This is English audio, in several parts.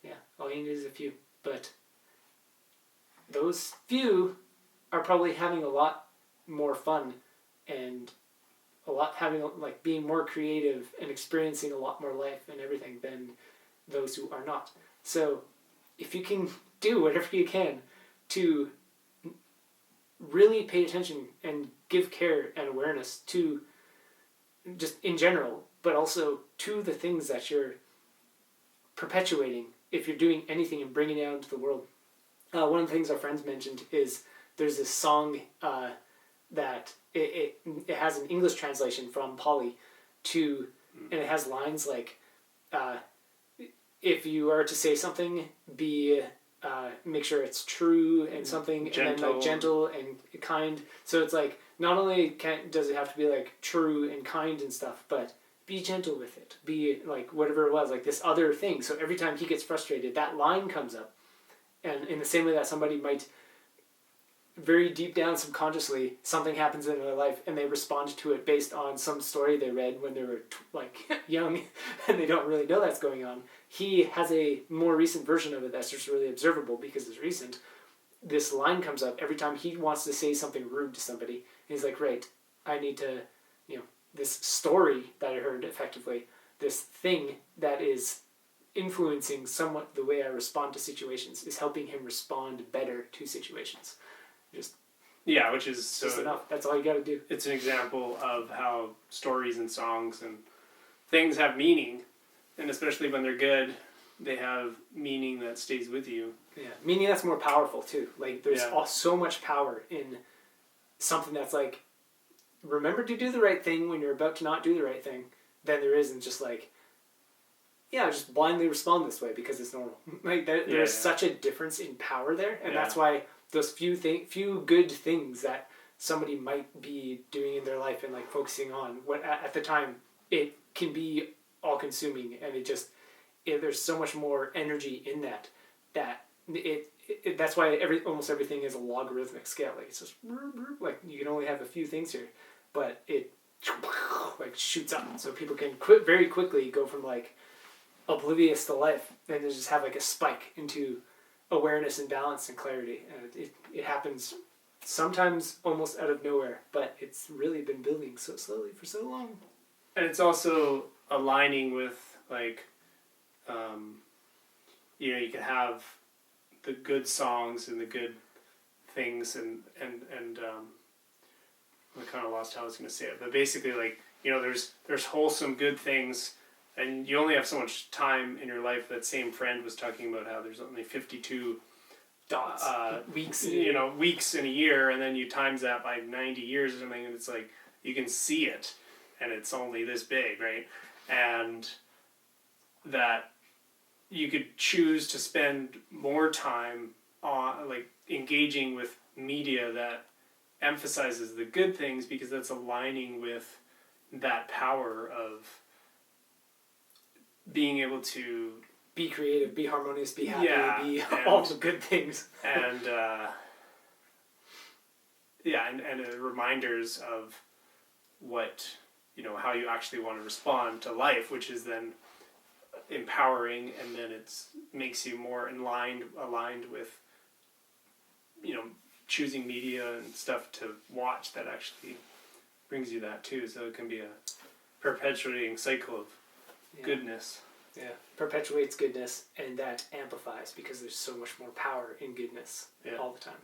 Yeah, all you need is a few. But those few are probably having a lot more fun and being more creative and experiencing a lot more life and everything than those who are not. So if you can do whatever you can to really pay attention and give care and awareness to just in general, but also to the things that you're perpetuating if you're doing anything and bringing it out into the world. One of the things our friends mentioned is there's this song that it has an English translation from Polly and it has lines like, if you are to say something, make sure it's true and something, gentle. And then like gentle and kind. So it's like not only does it have to be like true and kind and stuff, but be gentle with it. Be like whatever it was, like this other thing. So every time he gets frustrated, that line comes up. And in the same way that somebody might, very deep down subconsciously, something happens in their life and they respond to it based on some story they read when they were young and they don't really know that's going on. He has a more recent version of it that's just really observable because it's recent. This line comes up every time he wants to say something rude to somebody. And he's like, right, I need to, this story that I heard effectively, this thing that is influencing somewhat the way I respond to situations is helping him respond better to situations. Which is just enough. That's all you got to do. It's an example of how stories and songs and things have meaning, and especially when they're good, they have meaning that stays with you. Yeah, meaning that's more powerful too. Like there's so much power in something that's like, remember to do the right thing when you're about to not do the right thing, than there is in just like, just blindly respond this way because it's normal. Like there's such a difference in power there, and that's why those few good things that somebody might be doing in their life and like focusing on, what at the time it can be all consuming, and there's so much more energy in that that's why almost everything is a logarithmic scale. Like it's just like you can only have a few things here, but it like shoots up, so people can very quickly go from like oblivious to life and just have like a spike into awareness and balance and clarity, and it happens sometimes almost out of nowhere, but it's really been building so slowly for so long. And it's also aligning with like you can have the good songs and the good things and I kind of lost how I was going to say it, but basically like there's wholesome good things. And you only have so much time in your life. That same friend was talking about how there's only 52 dots, weeks in a year, and then you times that by 90 years or something, and it's like you can see it, and it's only this big, right? And that you could choose to spend more time on like engaging with media that emphasizes the good things, because that's aligning with that power of being able to be creative, be harmonious, be happy, be all the good things. And reminders of what, how you actually want to respond to life, which is then empowering, and then it makes you more aligned with, choosing media and stuff to watch that actually brings you that too. So it can be a perpetuating cycle of goodness. Yeah, perpetuates goodness, and that amplifies because there's so much more power in goodness all the time.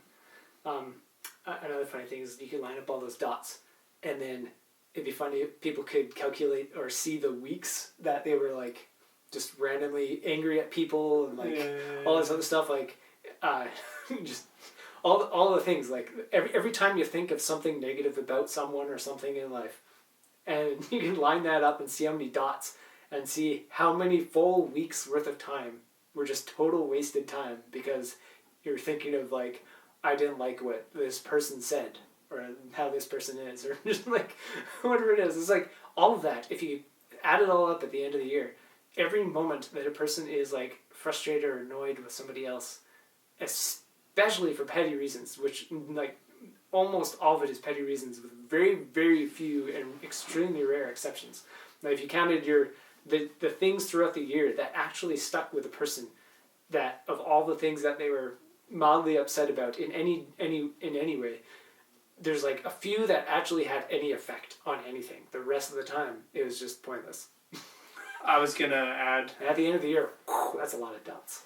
Another funny thing is you can line up all those dots, and then it'd be funny if people could calculate or see the weeks that they were like just randomly angry at people and like all this other stuff, like just all the things, like every time you think of something negative about someone or something in life, and you can line that up and see how many dots and see how many full weeks worth of time were just total wasted time because you're thinking of like, I didn't like what this person said or how this person is, or just like whatever it is. It's like all of that, if you add it all up at the end of the year, every moment that a person is like frustrated or annoyed with somebody else, especially for petty reasons, which like almost all of it is petty reasons with very, very few and extremely rare exceptions. Now if you counted the things throughout the year that actually stuck with a person that of all the things that they were mildly upset about in any way, there's like a few that actually had any effect on anything. The rest of the time, it was just pointless. I was gonna add. And at the end of the year, that's a lot of dots.